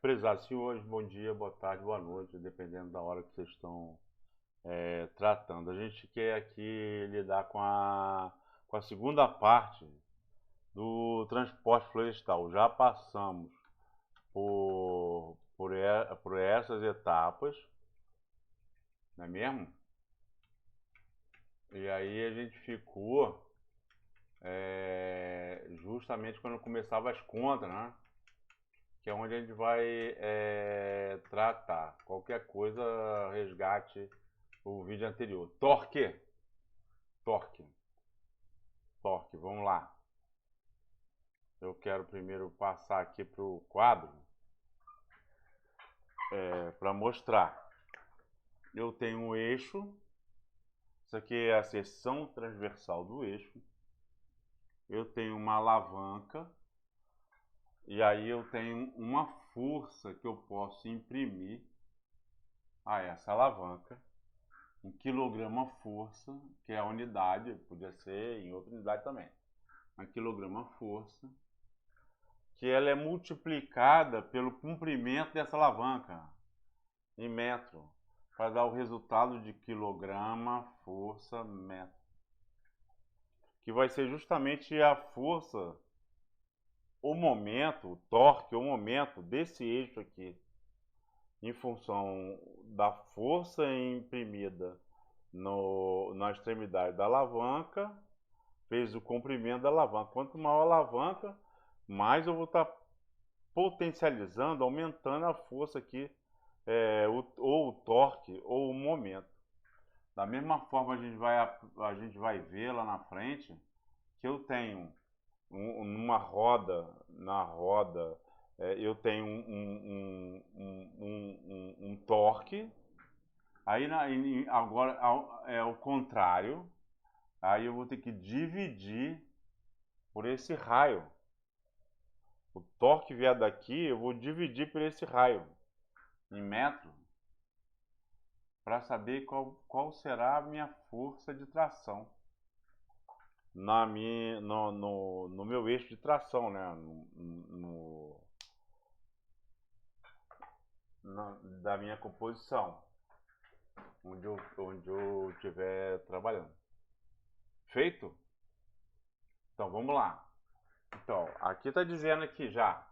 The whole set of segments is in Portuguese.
Prezados senhores, bom dia, boa tarde, boa noite, dependendo da hora que vocês estão tratando. A gente quer aqui lidar com a segunda parte do transporte florestal. Já passamos por essas etapas, não é mesmo? E aí a gente ficou justamente quando começava as contas, né? Que é onde a gente vai tratar. Qualquer coisa, resgate o vídeo anterior. Torque, torque, torque. Vamos lá. Eu quero primeiro passar aqui para o quadro para mostrar. Eu tenho um eixo. Isso aqui é a seção transversal do eixo. Eu tenho uma alavanca. E aí eu tenho uma força que eu posso imprimir a essa alavanca. Em quilograma força, que é a unidade, podia ser em outra unidade também. Uma quilograma força, que ela é multiplicada pelo comprimento dessa alavanca em metro, para dar o resultado de quilograma força metro, que vai ser justamente a força, o momento, o torque, o momento desse eixo aqui, em função da força imprimida na extremidade da alavanca, vezes o comprimento da alavanca. Quanto maior a alavanca, mais eu vou estar potencializando, aumentando a força aqui, ou o torque, ou o momento. Da mesma forma, a gente vai ver lá na frente que eu tenho numa roda, na roda, eu tenho um torque. Aí agora é o contrário. Aí eu vou ter que dividir por esse raio. O torque vier daqui, eu vou dividir por esse raio em metro para saber qual será a minha força de tração no meu eixo de tração, né? Da minha composição, onde eu estiver trabalhando. Feito? Então vamos lá. Então, aqui está dizendo aqui já,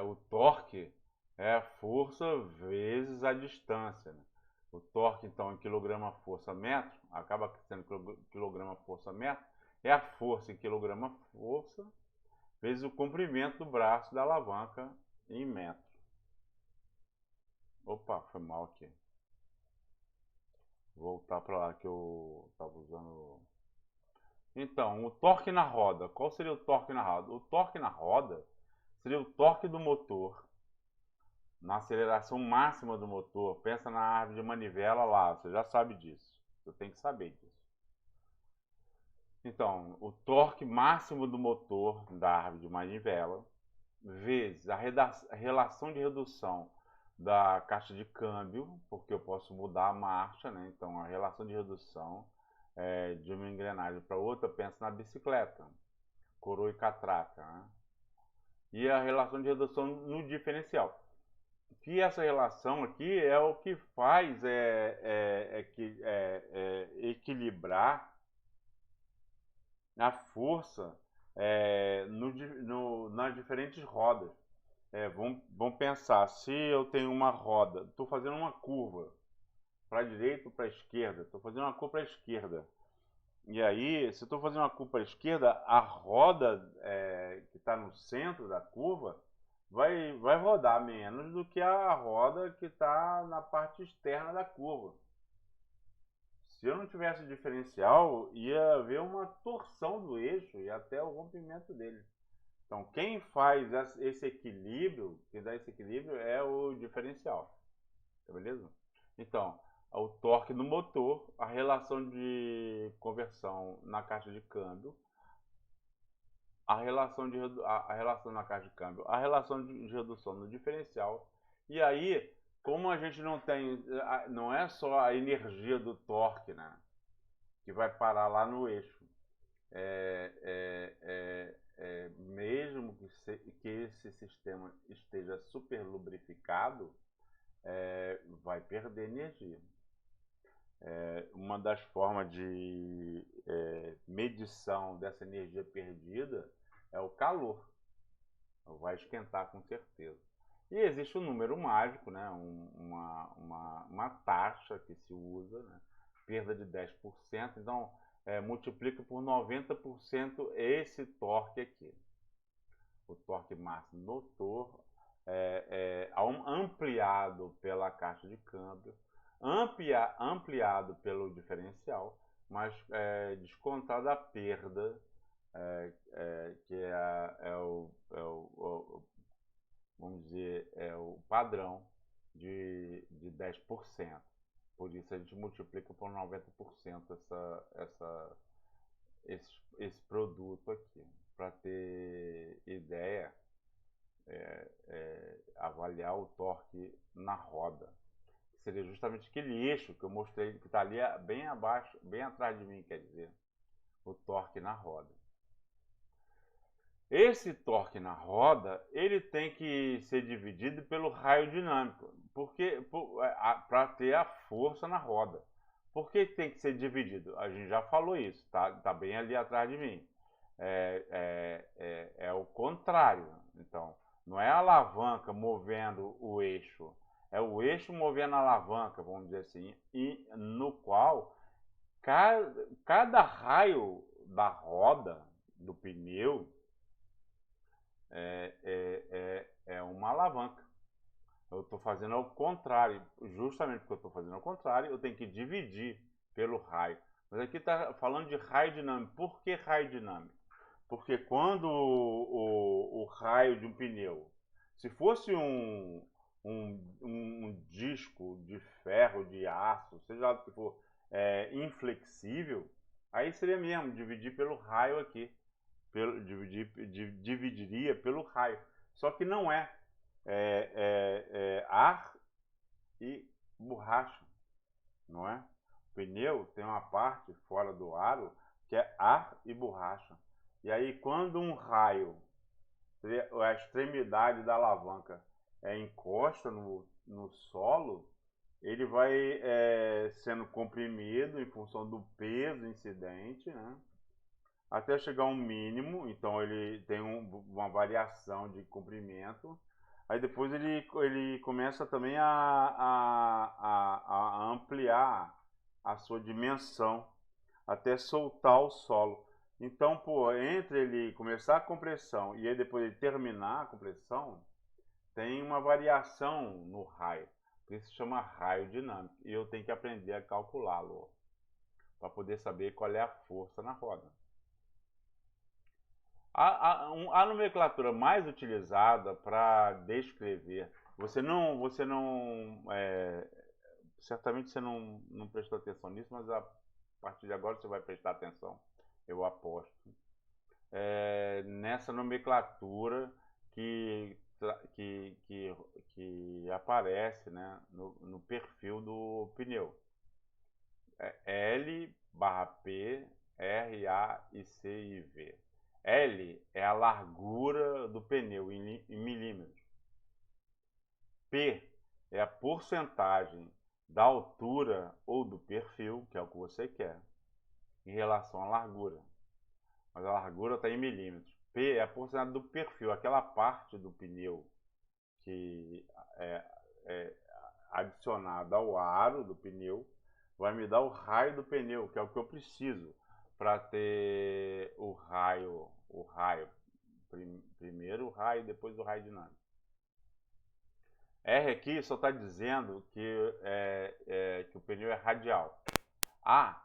o torque é a força vezes a distância, né? O torque, então, em quilograma força metro, acaba sendo quilograma força metro, é a força em quilograma força vezes o comprimento do braço da alavanca em metro. Opa, foi mal aqui. Vou voltar para lá que eu estava usando. Então, o torque na roda. Qual seria o torque na roda? O torque na roda seria o torque do motor na aceleração máxima do motor. Pensa na árvore de manivela lá, você já sabe disso. Você tem que saber disso. Então, o torque máximo do motor da árvore de manivela vezes a relação de redução da caixa de câmbio, porque eu posso mudar a marcha, né? Então, a relação de redução de uma engrenagem para outra, pensa na bicicleta, coroa e catraca, né? E a relação de redução no diferencial. Que essa relação aqui é o que faz equilibrar a força nas diferentes rodas. Vamos pensar, se eu tenho uma roda, estou fazendo uma curva para a direita ou para a esquerda, estou fazendo uma curva para a esquerda. E aí, se eu estou fazendo uma curva para a esquerda, a roda que está no centro da curva vai rodar menos do que a roda que está na parte externa da curva. Se eu não tivesse diferencial, ia haver uma torção do eixo e até o rompimento dele. Então, quem faz esse equilíbrio, que dá esse equilíbrio, é o diferencial. Tá beleza? Então, o torque no motor, a relação de conversão na caixa de câmbio, a relação na caixa de câmbio, a relação de redução no diferencial. E aí, como a gente não tem, não é só a energia do torque, né, que vai parar lá no eixo. Mesmo que que esse sistema esteja super lubrificado, vai perder energia. Uma das formas de medição dessa energia perdida é o calor. Vai esquentar com certeza. E existe um número mágico, né? uma taxa que se usa, né? Perda de 10%, então multiplica por 90% esse torque aqui. O torque máximo no motor ampliado pela caixa de câmbio, ampliado pelo diferencial, mas descontado a perda, que vamos dizer, o padrão de 10%. Por isso a gente multiplica por 90% esse produto aqui. Para ter ideia, avaliar o torque na roda, que seria justamente aquele eixo que eu mostrei, que está ali bem abaixo, bem atrás de mim, quer dizer, o torque na roda. Esse torque na roda, ele tem que ser dividido pelo raio dinâmico, para ter a força na roda. Por que tem que ser dividido? A gente já falou isso, tá bem ali atrás de mim. É o contrário. Então, não é a alavanca movendo o eixo, é o eixo movendo a alavanca, vamos dizer assim, e no qual cada raio da roda, do pneu, é uma alavanca. Eu estou fazendo ao contrário, justamente porque eu estou fazendo ao contrário, eu tenho que dividir pelo raio. Mas aqui está falando de raio dinâmico. Por que raio dinâmico? Porque quando o raio de um pneu, se fosse um disco de ferro, de aço, seja lá o que for, inflexível, aí seria mesmo dividir pelo raio aqui. Dividiria pelo raio. Só que não é. Ar e borracha, não é? O pneu tem uma parte fora do aro que é ar e borracha. E aí quando um raio, a extremidade da alavanca, encosta no solo, ele vai sendo comprimido em função do peso incidente, né? Até chegar a um mínimo, então ele tem uma variação de comprimento. Aí depois ele começa também a ampliar a sua dimensão até soltar o solo. Então, entre ele começar a compressão e aí depois ele terminar a compressão, tem uma variação no raio. Por isso se chama raio dinâmico. E eu tenho que aprender a calculá-lo para poder saber qual é a força na roda. A nomenclatura mais utilizada para descrever, certamente você não prestou atenção nisso, mas a partir de agora você vai prestar atenção, eu aposto, nessa nomenclatura que aparece, né, no perfil do pneu. L/P, R, A e C e V. L é a largura do pneu em milímetros. P é a porcentagem da altura ou do perfil, que é o que você quer, em relação à largura. Mas a largura está em milímetros. P é a porcentagem do perfil, aquela parte do pneu que é adicionada ao aro do pneu, vai me dar o raio do pneu, que é o que eu preciso para ter o raio, primeiro o raio, depois o raio dinâmico. R aqui só está dizendo que o pneu é radial. A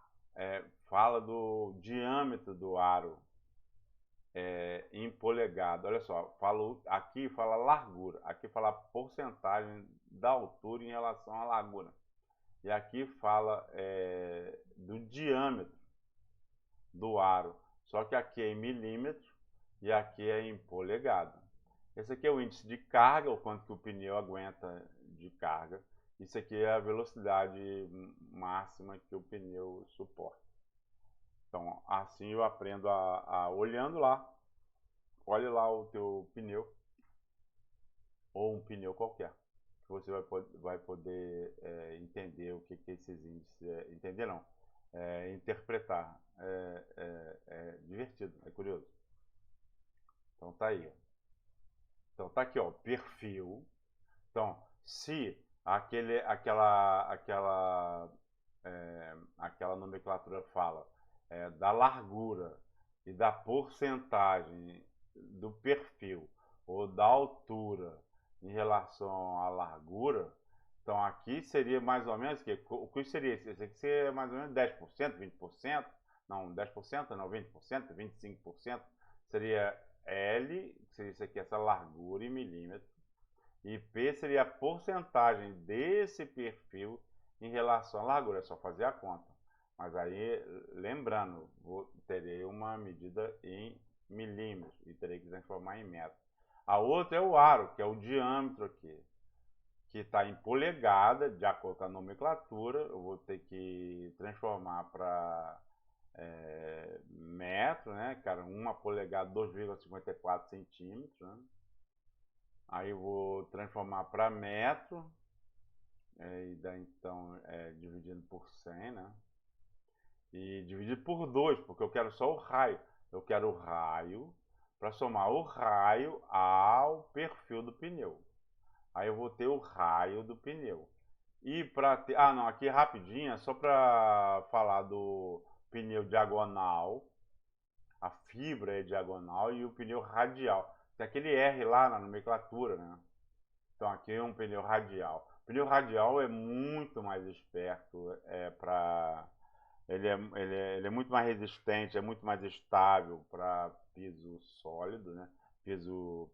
fala do diâmetro do aro em polegada. Olha só, aqui fala largura, aqui fala porcentagem da altura em relação à largura. E aqui fala do diâmetro do aro. Só que aqui é em milímetros e aqui é em polegada. Esse aqui é o índice de carga, o quanto que o pneu aguenta de carga. Isso aqui é a velocidade máxima que o pneu suporta. Então, assim eu aprendo olhando lá olhe lá o teu pneu, ou um pneu qualquer, que você vai poder entender o que esses índices... entender não, interpretar. É divertido, é curioso. Então tá aí. Então tá aqui, ó, perfil. Então, se aquela nomenclatura fala da largura e da porcentagem do perfil ou da altura em relação à largura, então aqui seria mais ou menos o que seria esse? Esse aqui seria mais ou menos 10%, 20%, não, 10%, não, 20%, 25%, seria L, que seria isso aqui, essa largura em milímetros, e P seria a porcentagem desse perfil em relação à largura, é só fazer a conta. Mas aí, lembrando, terei uma medida em milímetros e terei que transformar em metro. A outra é o aro, que é o diâmetro aqui, que está em polegada, de acordo com a nomenclatura. Eu vou ter que transformar para metro, né, cara? Uma polegada, 2,54 centímetros, né? Aí eu vou transformar para metro, e daí então dividindo por 100, né? E dividido por 2, porque eu quero só o raio. Eu quero o raio para somar o raio ao perfil do pneu. Aí eu vou ter o raio do pneu. E para ter... Ah, não, aqui rapidinho, só para falar do pneu diagonal. A fibra é diagonal e o pneu radial. Tem aquele R lá na nomenclatura, né? Então aqui é um pneu radial. O pneu radial é muito mais esperto, ele é muito mais resistente, é muito mais estável para piso sólido, né? Piso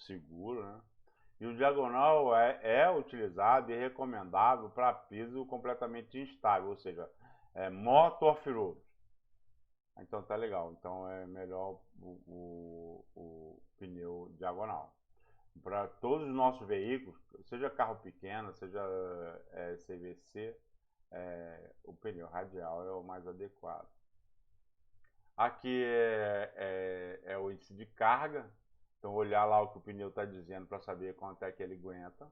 seguro, né? E o diagonal é utilizado e recomendável para piso completamente instável, ou seja, moto off-road. Então tá legal, então é melhor o pneu diagonal. Para todos os nossos veículos, seja carro pequeno, seja CVC, o pneu radial é o mais adequado. Aqui é o índice de carga, então olhar lá o que o pneu está dizendo para saber quanto é que ele aguenta.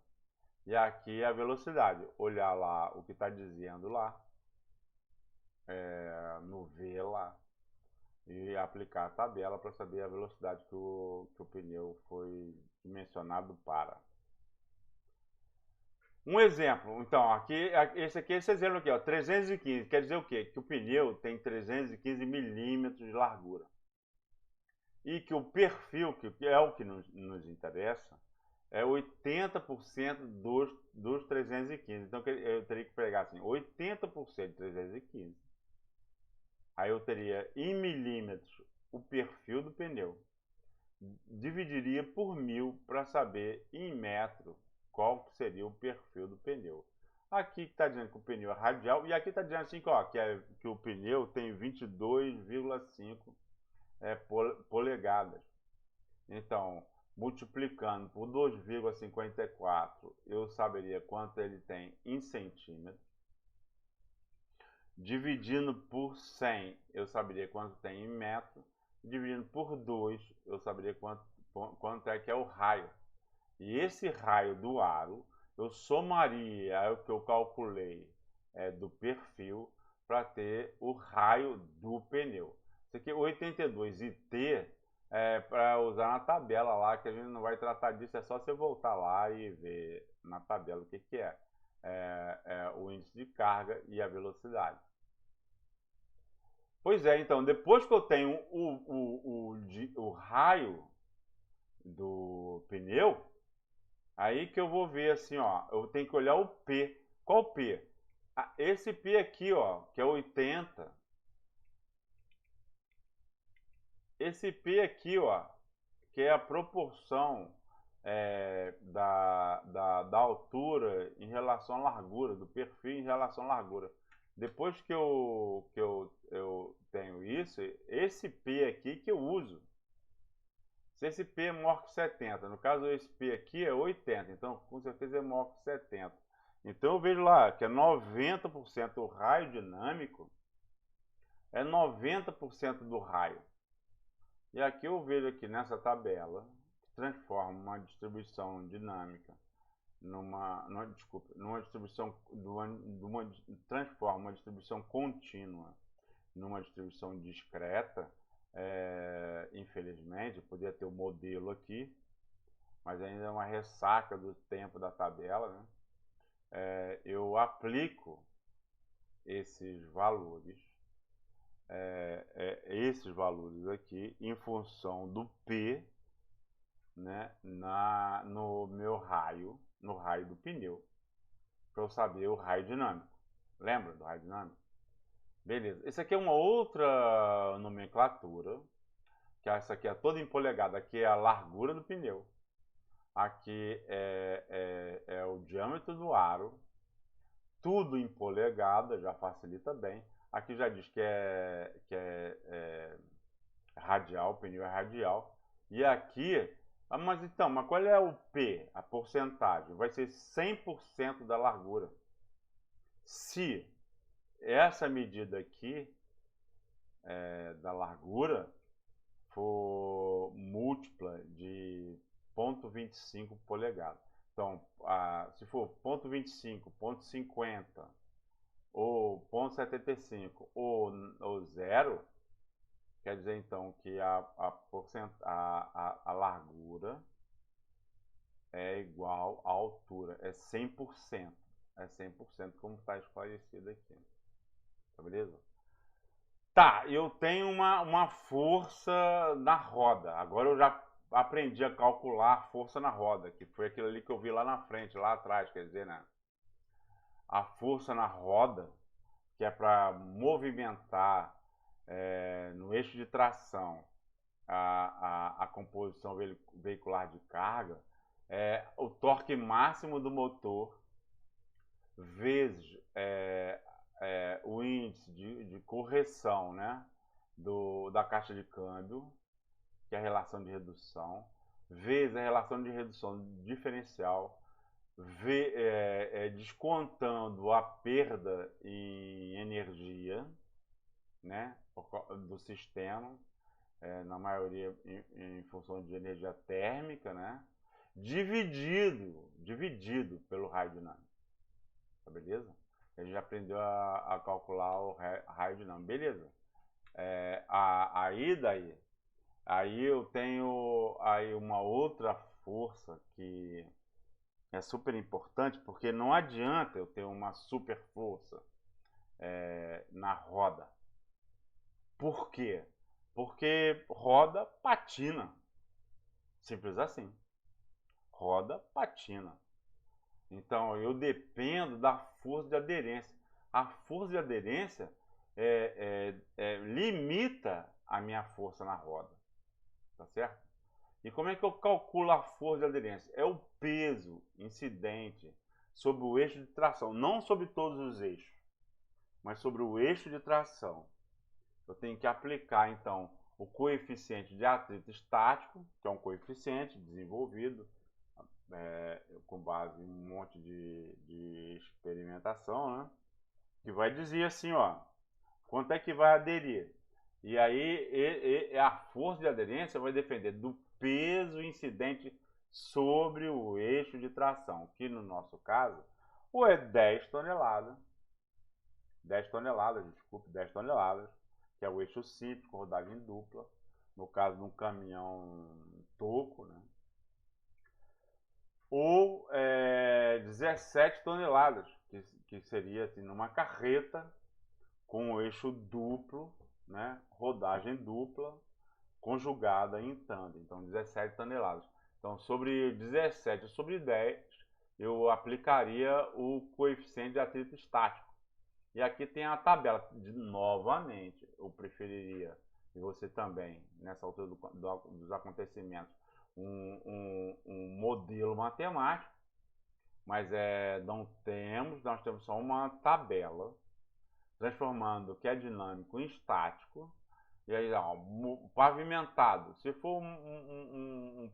E aqui é a velocidade, olhar lá o que está dizendo lá, no V lá, e aplicar a tabela para saber a velocidade que o pneu foi dimensionado para. Um exemplo, então, esse exemplo aqui, ó, 315, quer dizer o quê? Que o pneu tem 315 milímetros de largura. E que o perfil, que é o que nos interessa, é 80% dos 315. Então eu teria que pegar assim, 80% de 315. Aí eu teria em milímetros o perfil do pneu. Dividiria por 1000 para saber em metro qual seria o perfil do pneu. Aqui está dizendo que o pneu é radial e aqui está dizendo assim que o pneu tem 22,5 polegadas. Então, multiplicando por 2,54, eu saberia quanto ele tem em centímetros. Dividindo por 100, eu saberia quanto tem em metro. Dividindo por 2, eu saberia quanto é que é o raio. E esse raio do aro, eu somaria o que eu calculei do perfil para ter o raio do pneu. Isso aqui, 82 e T, para usar na tabela lá, que a gente não vai tratar disso, é só você voltar lá e ver na tabela o que é. O índice de carga e a velocidade. Pois é, então, depois que eu tenho o raio do pneu, aí que eu vou ver assim, ó, eu tenho que olhar o P. Qual o P? Esse P aqui, ó, que é 80. Esse P aqui, ó, que é a proporção da altura em relação à largura, do perfil em relação à largura. Depois que eu tenho isso, esse P aqui que eu uso. Se esse P é maior que 70, no caso esse P aqui é 80, então com certeza é maior que 70. Então eu vejo lá que é 90% o raio dinâmico, é 90% do raio. E aqui eu vejo aqui nessa tabela, que transforma uma distribuição dinâmica transforma uma distribuição contínua numa distribuição discreta. Infelizmente, eu poderia ter o modelo aqui, mas ainda é uma ressaca do tempo da tabela, né? Eu aplico esses valores aqui em função do P, né, no meu raio, no raio do pneu, para eu saber o raio dinâmico. Lembra do raio dinâmico? Beleza. Esse aqui é uma outra nomenclatura, que essa aqui é toda em polegada. Aqui é a largura do pneu. Aqui é o diâmetro do aro. Tudo em polegada, já facilita bem. Aqui já diz que é radial, o pneu é radial. E aqui, mas qual é o P, a porcentagem? Vai ser 100% da largura. Se essa medida aqui da largura for múltipla de 0,25 polegada. Então, se for 0,25, 0,50 ou 0,75 ou 0, quer dizer então que a largura é igual à altura, é 100%. É 100% como está esclarecido aqui. Tá beleza? Tá, eu tenho uma força na roda. Agora eu já aprendi a calcular a força na roda, que foi aquilo ali que eu vi lá na frente, lá atrás, quer dizer, né? A força na roda, que é para movimentar no eixo de tração a composição veicular de carga, é o torque máximo do motor vezes o índice de correção, né, da caixa de câmbio, que é a relação de redução, vezes a relação de redução diferencial, descontando a perda em energia, né, do sistema, na maioria em função de energia térmica, né, dividido pelo raio dinâmico. Tá beleza? A gente já aprendeu a calcular o raio dinâmico. Beleza. Aí eu tenho aí uma outra força que é super importante, porque não adianta eu ter uma super força na roda. Por quê? Porque roda patina. Simples assim. Roda patina. Então eu dependo da força de aderência. A força de aderência limita a minha força na roda. Tá certo? E como é que eu calculo a força de aderência? É o peso incidente sobre o eixo de tração, não sobre todos os eixos, mas sobre o eixo de tração. Eu tenho que aplicar, então, o coeficiente de atrito estático, que é um coeficiente desenvolvido com base em um monte de experimentação, né? Que vai dizer assim, ó, quanto é que vai aderir? E aí a força de aderência vai depender do peso incidente sobre o eixo de tração, que no nosso caso, ou é 10 toneladas, 10 toneladas, que é o eixo simples com rodagem dupla, no caso de um caminhão toco, né? Ou 17 toneladas, que seria assim, numa carreta com o eixo duplo, né, rodagem dupla, conjugada em tandem, então 17 toneladas. Então, sobre 17 sobre 10, eu aplicaria o coeficiente de atrito estático. E aqui tem a tabela. Novamente, eu preferiria, e você também, nessa altura dos acontecimentos, um modelo matemático, mas nós temos só uma tabela transformando o que é dinâmico em estático. E aí, ó, pavimentado. Se for um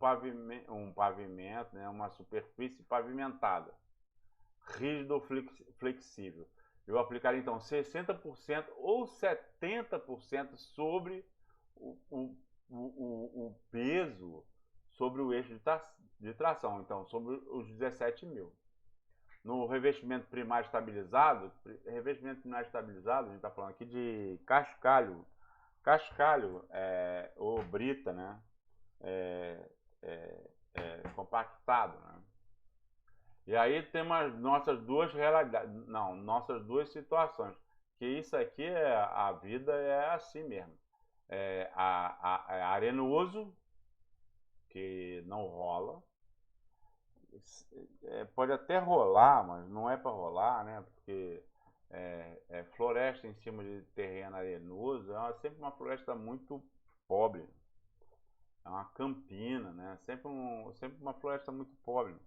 pavimento, né, uma superfície pavimentada, rígido ou flexível, eu aplicaria então 60% ou 70% sobre o peso sobre o eixo de tração, então sobre os 17 mil. No revestimento primário estabilizado, a gente está falando aqui de cascalho, ou brita, né? Compactado, né? E aí temos nossas duas realidades, não, nossas duas situações, que isso aqui a vida é assim mesmo. É arenoso, que não rola, pode até rolar, mas não é para rolar, né? Porque floresta em cima de terreno arenoso é sempre uma floresta muito pobre, é uma campina, né? Sempre uma floresta muito pobre.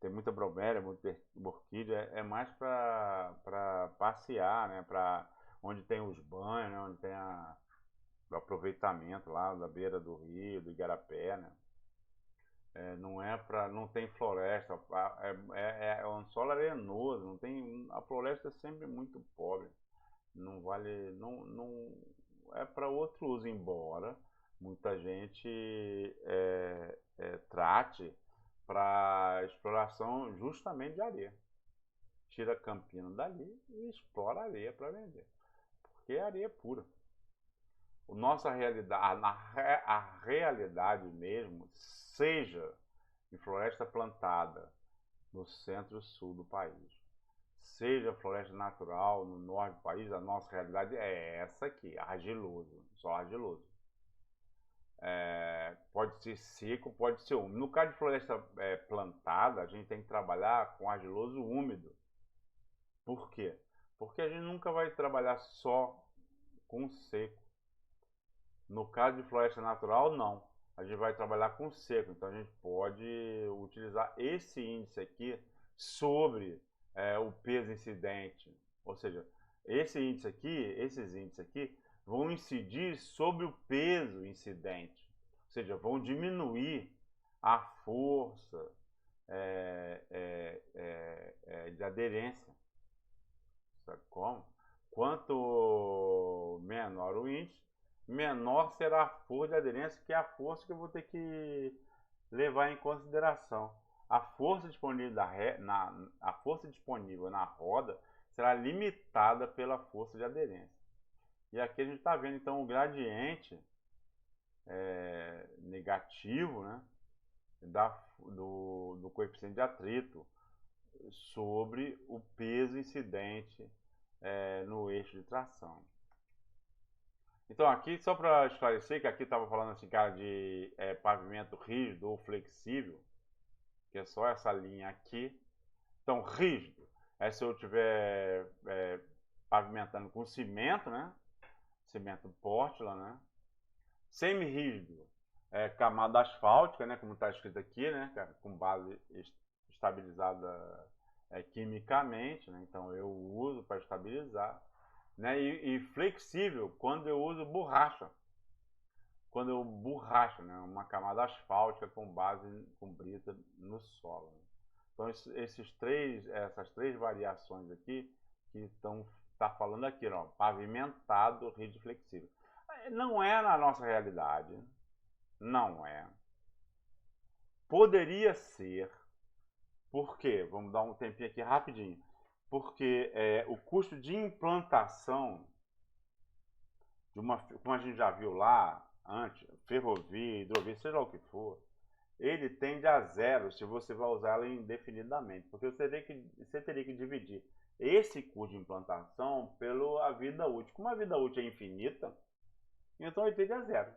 Tem muita bromélia, muita orquídea, é mais para passear, né? Para onde tem os banhos, né? Onde tem o aproveitamento lá da beira do rio, do Igarapé, né? Não tem floresta, é um solo arenoso, não tem, a floresta é sempre muito pobre, não vale, não é para outro uso, embora muita gente trate para exploração justamente de areia. Tira campina dali e explora areia para vender, porque é areia pura. Nossa realidade, a realidade mesmo, seja em floresta plantada no centro-sul do país, seja floresta natural no norte do país, a nossa realidade é essa aqui, argiloso, só argiloso. Pode ser seco, pode ser úmido. No caso de floresta plantada, a gente tem que trabalhar com argiloso úmido. Por quê? Porque a gente nunca vai trabalhar só com seco. No caso de floresta natural, não. A gente vai trabalhar com seco, então a gente pode utilizar esse índice aqui sobre o peso incidente. Ou seja, esses índices aqui vão incidir sobre o peso incidente. Ou seja, vão diminuir a força de aderência. Sabe como? Quanto menor o índice, menor será a força de aderência, que é a força que eu vou ter que levar em consideração. A força disponível na roda será limitada pela força de aderência. E aqui a gente está vendo então o gradiente negativo, né, do coeficiente de atrito sobre o peso incidente no eixo de tração. Então aqui, só para esclarecer, que aqui estava falando assim, cara, de pavimento rígido ou flexível, que é só essa linha aqui. Então, rígido é se eu estiver pavimentando com cimento, né? Cimento Portland, né? Semi-rígido é camada asfáltica, né? Como está escrito aqui, né, cara? Com base estabilizada quimicamente, né? Então eu uso para estabilizar. Né? E flexível quando eu uso borracha. Quando eu borracho, né? Uma camada asfáltica com base com brita no solo. Né? Então essas três variações aqui que tá falando aqui, ó, pavimentado, rígido e flexível. Não é na nossa realidade, não é. Poderia ser, por quê? Vamos dar um tempinho aqui rapidinho. Porque o custo de implantação como a gente já viu lá antes, ferrovia, hidrovia, seja lá o que for, ele tende a zero se você vai usar ela indefinidamente, porque você teria que dividir esse custo de implantação pela vida útil. Como a vida útil é infinita, então ele tende a zero.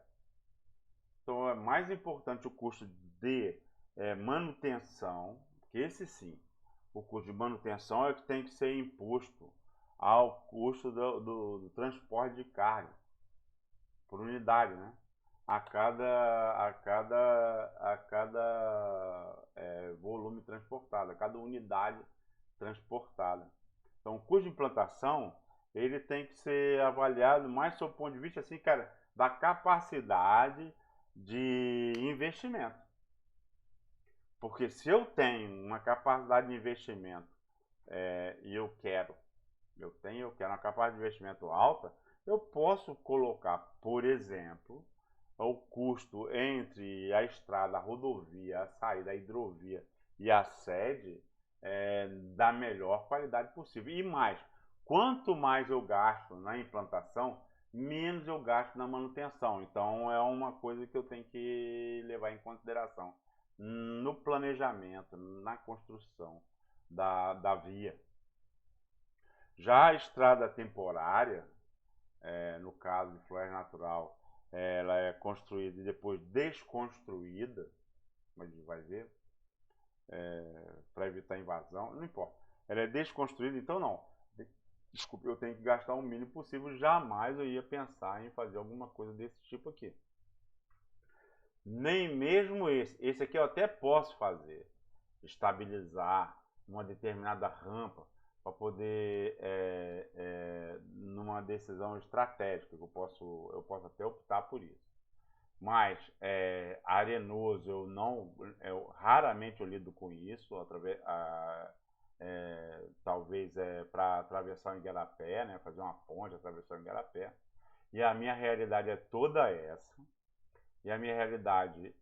Então é mais importante o custo de manutenção, que esse sim, o custo de manutenção é o que tem que ser imposto ao custo do transporte de carga por unidade, né? A cada volume transportado, a cada unidade transportada. Então, o custo de implantação ele tem que ser avaliado mais sob o ponto de vista assim, cara, da capacidade de investimento. Porque se eu tenho uma capacidade de investimento e eu quero uma capacidade de investimento alta, eu posso colocar, por exemplo, o custo entre a estrada, a rodovia, a saída, a hidrovia e a sede da melhor qualidade possível. E mais, quanto mais eu gasto na implantação, menos eu gasto na manutenção. Então é uma coisa que eu tenho que levar em consideração no planejamento, na construção da via. Já a estrada temporária, no caso de floresta natural, ela é construída e depois desconstruída, como a gente vai ver, para evitar invasão, não importa. Ela é desconstruída, então não. Desculpe, eu tenho que gastar o mínimo possível, jamais eu ia pensar em fazer alguma coisa desse tipo aqui. Nem mesmo esse aqui eu até posso fazer, estabilizar uma determinada rampa para poder, numa decisão estratégica, eu posso até optar por isso. Mas arenoso eu raramente eu lido com isso, talvez para atravessar o Igarapé, né, fazer uma ponte, atravessar o Igarapé. E a minha realidade é toda essa. E a minha realidade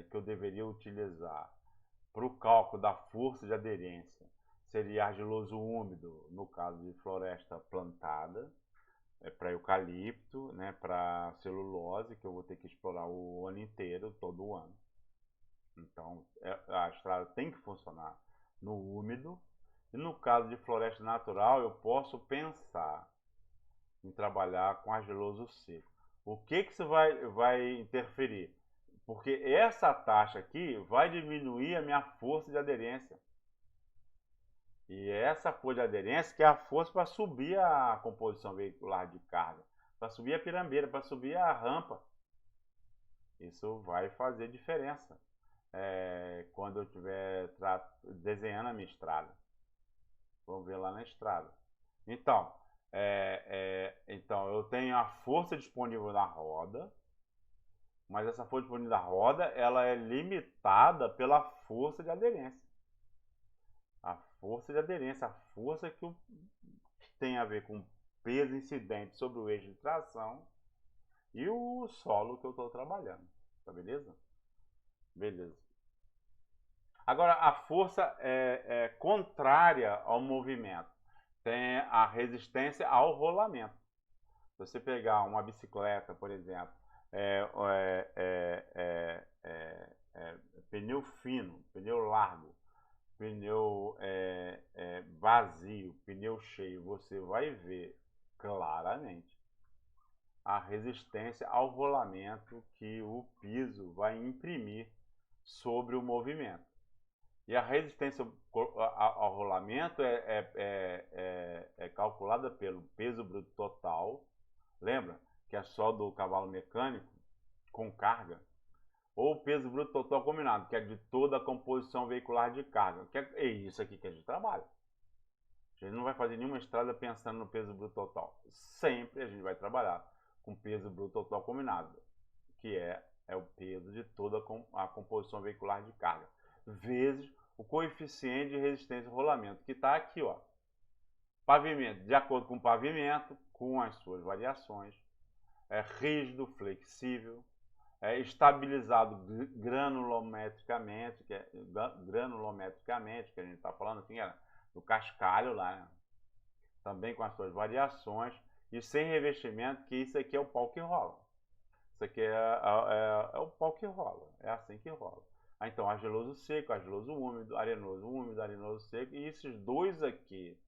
que eu deveria utilizar para o cálculo da força de aderência seria argiloso úmido, no caso de floresta plantada, para eucalipto, né, para celulose, que eu vou ter que explorar o ano inteiro, todo ano. Então, a estrada tem que funcionar no úmido. E no caso de floresta natural, eu posso pensar em trabalhar com argiloso seco. O que isso vai interferir? Porque essa taxa aqui vai diminuir a minha força de aderência. E essa força de aderência que é a força para subir a composição veicular de carga, para subir a pirambeira, para subir a rampa. Isso vai fazer diferença quando eu estiver desenhando a minha estrada. Vamos ver lá na estrada. Então, então eu tenho a força disponível na roda, mas essa força disponível na roda ela é limitada pela força de aderência. A força de aderência, a força que tem a ver com peso incidente sobre o eixo de tração e o solo que eu estou trabalhando. Tá beleza? Beleza. Agora, a força é contrária ao movimento. Tem a resistência ao rolamento. Se você pegar uma bicicleta, por exemplo, pneu fino, pneu largo, pneu vazio, pneu cheio, você vai ver claramente a resistência ao rolamento que o piso vai imprimir sobre o movimento. E a resistência ao rolamento é calculada pelo peso bruto total. Lembra que é só do cavalo mecânico com carga? Ou o peso bruto total combinado, que é de toda a composição veicular de carga. É isso aqui que a gente trabalha. A gente não vai fazer nenhuma estrada pensando no peso bruto total. Sempre a gente vai trabalhar com peso bruto total combinado, que é o peso de toda a composição veicular de carga, vezes o coeficiente de resistência ao rolamento, que está aqui, ó. Pavimento, de acordo com o pavimento, com as suas variações, rígido, flexível, estabilizado granulometricamente, que a gente está falando assim, do cascalho lá, né? Também com as suas variações, e sem revestimento, que isso aqui é o pau que rola. Isso aqui é o pau que rola, é assim que rola. Então, argiloso seco, argiloso úmido, arenoso seco, e esses dois aqui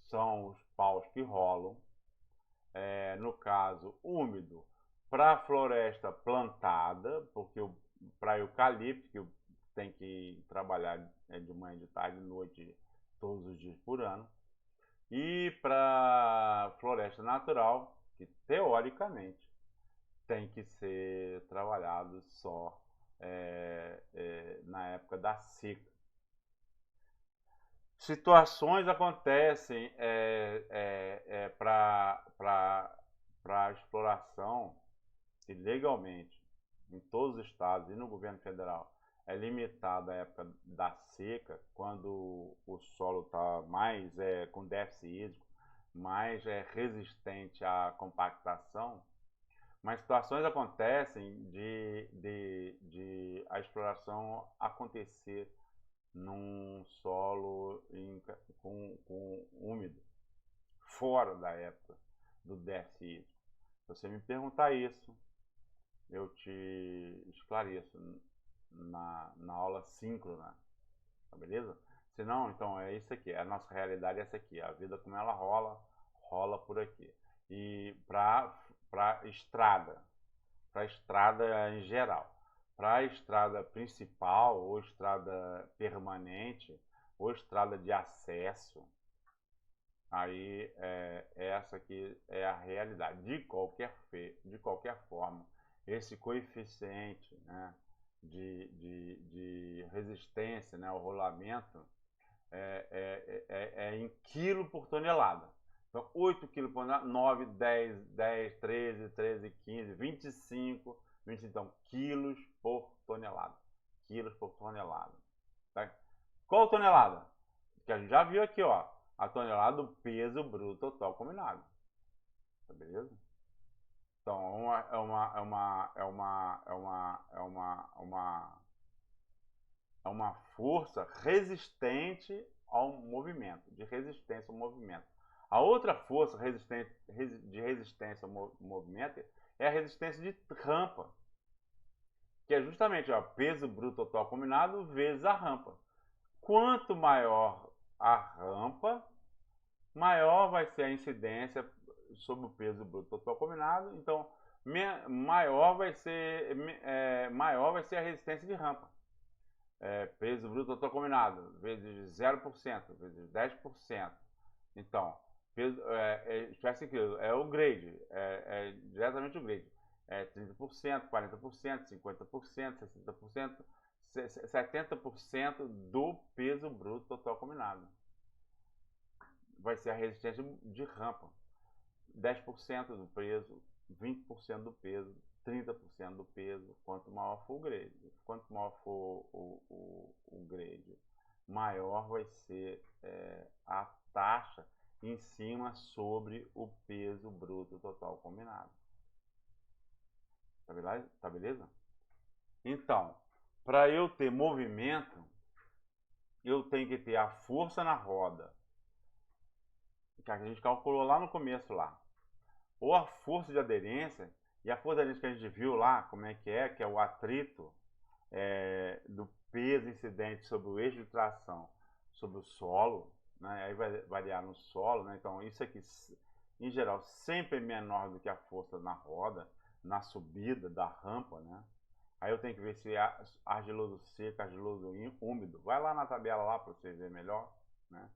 são os paus que rolam. No caso, úmido, para floresta plantada, porque para eucalipto, que tem que trabalhar de manhã, de tarde, de noite, todos os dias por ano. E para floresta natural, que teoricamente tem que ser trabalhado só na época da seca. Situações acontecem para a exploração que legalmente em todos os estados e no governo federal é limitada à época da seca, quando o solo está mais com déficit hídrico, mais resistente à compactação. Mas situações acontecem de a exploração acontecer num solo com úmido, fora da época do déficit hídrico. Se você me perguntar isso, eu te esclareço na aula síncrona, tá beleza? Se não, então é isso aqui, a nossa realidade é essa aqui, a vida como ela rola por aqui. E para estrada em geral, para a estrada principal, ou estrada permanente, ou estrada de acesso, aí essa aqui é a realidade. De qualquer forma, esse coeficiente, né, de resistência, né, ao rolamento em quilo por tonelada. Então, 8 kg por tonelada, 9, 10, 13, 15, 25, então, quilos por tonelada. Quilos por tonelada. Tá? Qual tonelada? Que a gente já viu aqui, ó. A tonelada do peso bruto total combinado. Tá beleza? Então, é uma força resistente ao movimento, de resistência ao movimento. A outra força de resistência ao movimento é a resistência de rampa, que é justamente o peso bruto total combinado vezes a rampa. Quanto maior a rampa, maior vai ser a incidência sobre o peso bruto total combinado, então maior vai ser a resistência de rampa. Peso bruto total combinado vezes 0%, vezes 10%. Então, peso, espécie incrível, é o grade, diretamente o grade. 30%, 40%, 50%, 60%, 70% do peso bruto total combinado. Vai ser a resistência de rampa. 10% do peso, 20% do peso, 30% do peso, quanto maior for o grade. Quanto maior for o grade, maior vai ser a taxa em cima sobre o peso bruto total combinado. Tá beleza? Então, para eu ter movimento, eu tenho que ter a força na roda, que a gente calculou lá no começo lá. Ou a força de aderência, e a força de aderência que a gente viu lá, como é que é o atrito do peso incidente sobre o eixo de tração sobre o solo, né? Aí vai variar no solo, né? Então isso aqui, em geral, sempre é menor do que a força na roda, na subida da rampa, né? Aí eu tenho que ver se é argiloso seco, argiloso úmido. Vai lá na tabela lá para você ver melhor, né?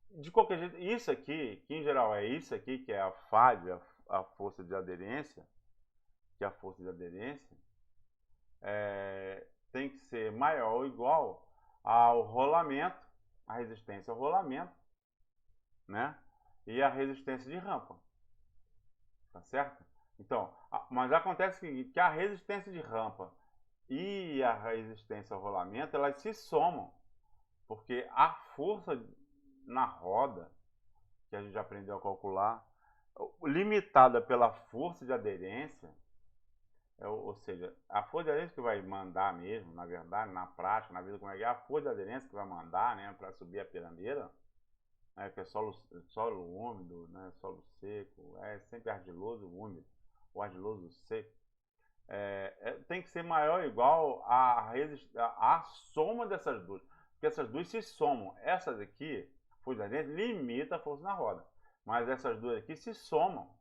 De qualquer jeito, isso aqui, que em geral é isso aqui, que é a FAD, a força de aderência, tem que ser maior ou igual ao rolamento, a resistência ao rolamento, né? E a resistência de rampa. Tá certo? Então, mas acontece o seguinte, que a resistência de rampa e a resistência ao rolamento, elas se somam. Porque a força na roda, que a gente já aprendeu a calcular, limitada pela força de aderência, ou seja, a força de aderência que vai mandar mesmo, na verdade, na prática, na vida como é que é, a força de aderência que vai mandar, né, para subir a pirambeira, né, que é solo úmido, né, solo seco, é sempre argiloso úmido, ou argiloso seco, tem que ser maior ou igual à soma dessas duas, porque essas duas se somam. Essas aqui, força de aderência, limita a força na roda, mas essas duas aqui se somam,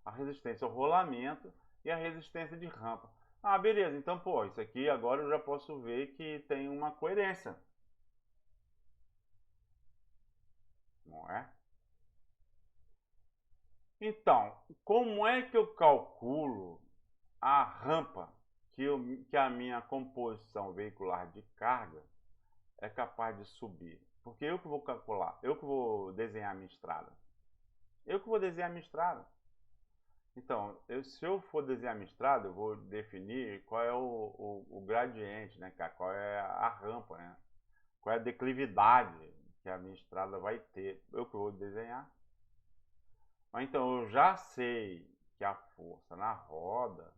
a resistência ao rolamento e a resistência de rampa. Ah, beleza, então, pô, isso aqui agora eu já posso ver que tem uma coerência. Não é? Então, como é que eu calculo a rampa que a minha composição veicular de carga é capaz de subir? Porque eu que vou calcular, eu que vou desenhar a minha estrada. Eu que vou desenhar a minha estrada. Então, se eu for desenhar a minha estrada, eu vou definir qual é o gradiente, né, cara? Qual é a rampa, né? Qual é a declividade que a minha estrada vai ter. Eu que vou desenhar. Mas então, eu já sei que a força na roda,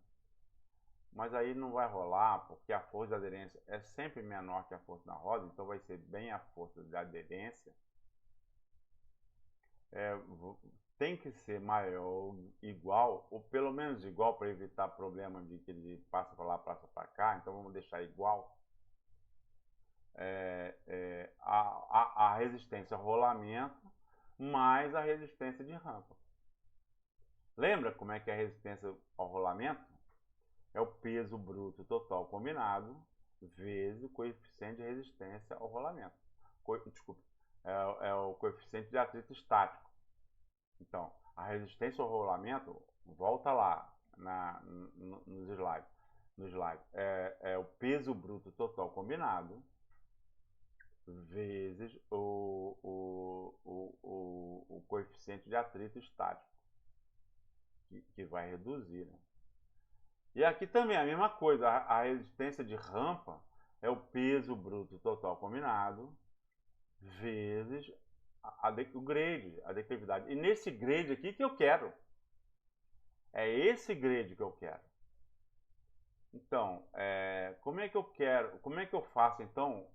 mas aí não vai rolar, porque a força de aderência é sempre menor que a força na roda, então vai ser bem a força de aderência. Tem que ser maior, igual, ou pelo menos igual, para evitar problema de que ele passa para lá, passa para cá, então vamos deixar igual. A resistência ao rolamento mais a resistência de rampa. Lembra como é que é a resistência ao rolamento? É o peso bruto total combinado vezes o coeficiente de resistência ao rolamento. Desculpa, é o coeficiente de atrito estático. Então, a resistência ao rolamento, volta lá nos slides. No slide, é o peso bruto total combinado vezes o coeficiente de atrito estático, que vai reduzir, né? E aqui também a mesma coisa, a resistência de rampa é o peso bruto total combinado vezes o grade, a declividade. E nesse grade aqui que eu quero. É esse grade que eu quero. Então, como é que eu quero, como é que eu faço então,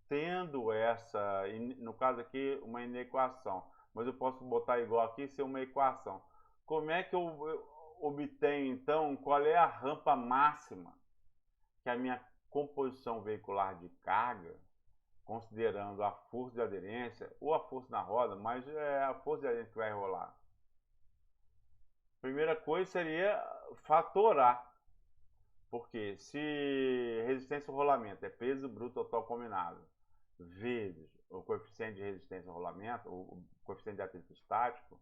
tendo essa, no caso aqui, uma inequação, mas eu posso botar igual aqui ser uma equação. Como é que eu obtenho então qual é a rampa máxima que a minha composição veicular de carga, considerando a força de aderência ou a força na roda, mas é a força de aderência que vai rolar. Primeira coisa seria fatorar, porque se resistência ao rolamento é peso bruto total combinado vezes o coeficiente de resistência ao rolamento, o coeficiente de atrito estático,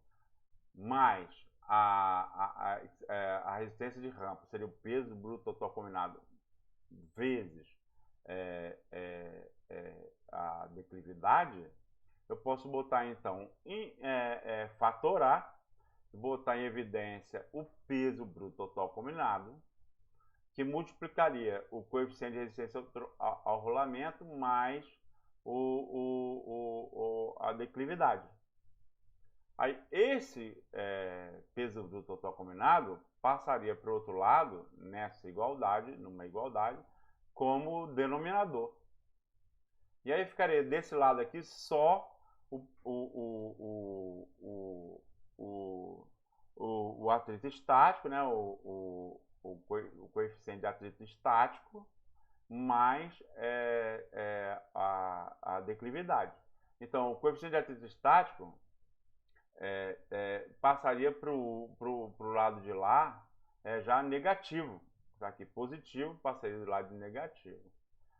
mais a resistência de rampa, seria o peso bruto total combinado vezes a declividade, eu posso botar então fatorar, botar em evidência o peso bruto total combinado, que multiplicaria o coeficiente de resistência ao rolamento mais a declividade. Aí esse peso bruto total combinado passaria para o outro lado, nessa igualdade, numa igualdade, como denominador. E aí ficaria desse lado aqui só o atrito estático, né? o coeficiente de atrito estático, mais a declividade. Então, o coeficiente de atrito estático passaria para o lado de lá já negativo. Tá aqui positivo, passaria do lado de negativo.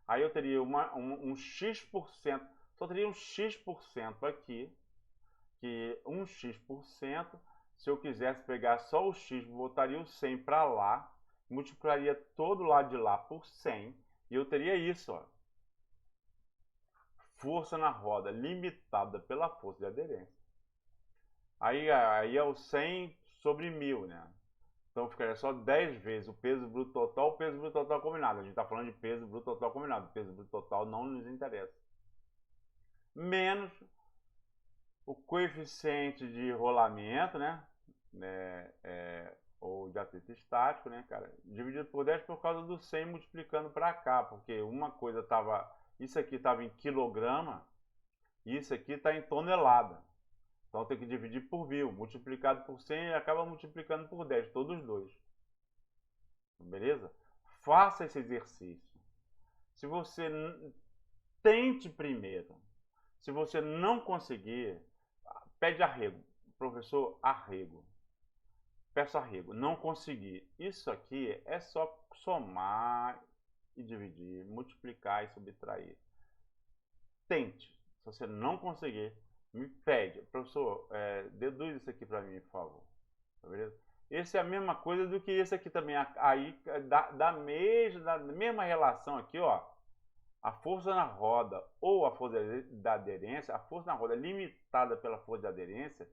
Aí eu teria um X%, só teria um X% aqui, que um X%, se eu quisesse pegar só o X, botaria o 100 para lá, multiplicaria todo o lado de lá por 100, e eu teria isso, ó. Força na roda limitada pela força de aderência. Aí é o 100 sobre 1000, né? Então ficaria só 10 vezes o peso bruto total, o peso bruto total combinado. A gente está falando de peso bruto total combinado. O peso bruto total não nos interessa. Menos o coeficiente de rolamento, né? Ou de atrito estático, né, cara? Dividido por 10 por causa do 100 multiplicando para cá. Porque uma coisa estava... Isso aqui estava em quilograma e isso aqui está em tonelada. Então tem que dividir por 1000, multiplicado por 100 e acaba multiplicando por 10, todos os dois. Beleza? Faça esse exercício. Se você tente primeiro. Se você não conseguir, pede arrego. Professor, arrego. Peço arrego. Não consegui. Isso aqui é só somar e dividir, multiplicar e subtrair. Tente. Se você não conseguir, me pede, professor, deduz isso aqui para mim, por favor. Beleza? Esse é a mesma coisa do que esse aqui também. Aí, da mesma relação aqui, ó. A força na roda ou a força da aderência, a força na roda limitada pela força de aderência,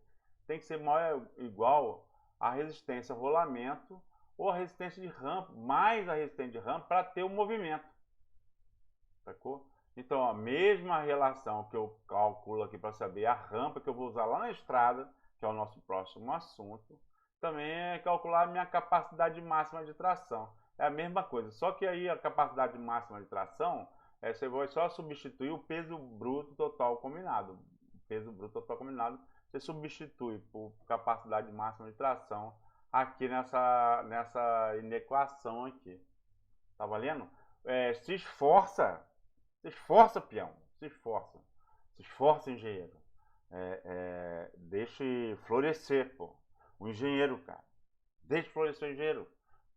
tem que ser maior ou igual à resistência ao rolamento ou a resistência de rampa, mais a resistência de rampa para ter o movimento. Sacou? Então, a mesma relação que eu calculo aqui para saber a rampa que eu vou usar lá na estrada, que é o nosso próximo assunto, também é calcular a minha capacidade máxima de tração. É a mesma coisa, só que aí a capacidade máxima de tração, você vai só substituir o peso bruto total combinado. O peso bruto total combinado, você substitui por capacidade máxima de tração aqui nessa inequação aqui. Tá valendo? Se esforça, peão, se esforça. Se esforça, engenheiro. Deixe florescer, pô. O engenheiro, cara. Deixe florescer o engenheiro.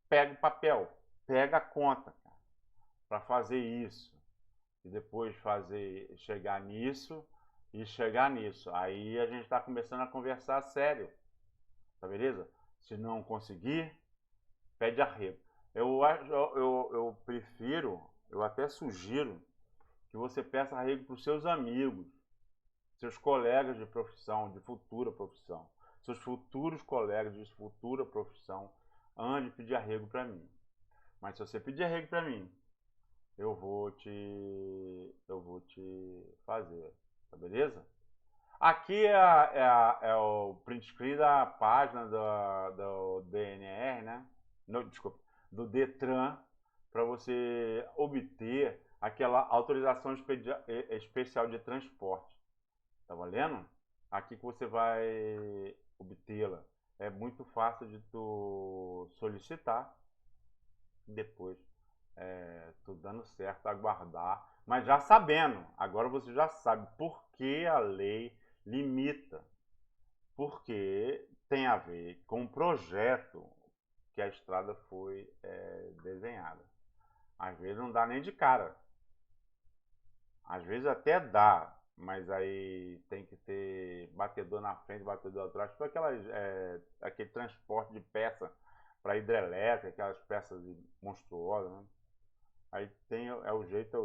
Pega o papel, pega a conta, cara, para fazer isso. E depois chegar nisso e chegar nisso. Aí a gente está começando a conversar sério. Tá beleza? Se não conseguir, pede arrego. Eu prefiro, eu até sugiro que você peça arrego para os seus amigos, seus colegas de profissão, de futura profissão, seus futuros colegas de futura profissão, antes de pedir arrego para mim. Mas se você pedir arrego para mim, eu vou te fazer, tá beleza? Aqui é o print screen da página do DNR, né? Não, desculpa, do Detran, para você obter aquela autorização especial de transporte. Tá valendo? Aqui que você vai obtê-la. É muito fácil de tu solicitar. Depois, tudo dando certo, aguardar. Mas já sabendo, agora você já sabe por que a lei limita. Porque tem a ver com o projeto que a estrada foi desenhada. Às vezes não dá nem de cara. Às vezes até dá, mas aí tem que ter batedor na frente, batedor atrás, tipo aquele transporte de peça para hidrelétrica, aquelas peças monstruosas, né? Aí é o jeito.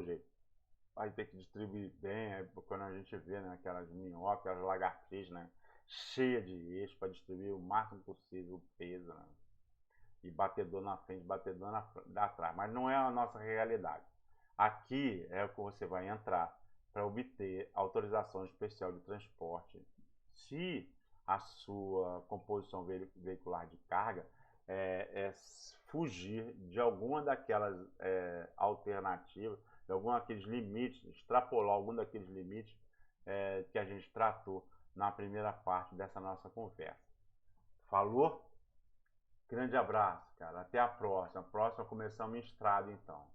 Aí tem que distribuir bem, quando a gente vê, né, aquelas minhocas, aquelas lagartixas, né, cheia de eixo para distribuir o máximo possível o peso, né? E batedor na frente, batedor atrás. Mas não é a nossa realidade. Aqui é o que você vai entrar para obter autorização especial de transporte. Se a sua composição veicular de carga fugir de alguma daquelas alternativas, de algum daqueles limites, extrapolar algum daqueles limites que a gente tratou na primeira parte dessa nossa conversa. Falou? Grande abraço, cara. Até a próxima. A próxima começamos em estrada, então.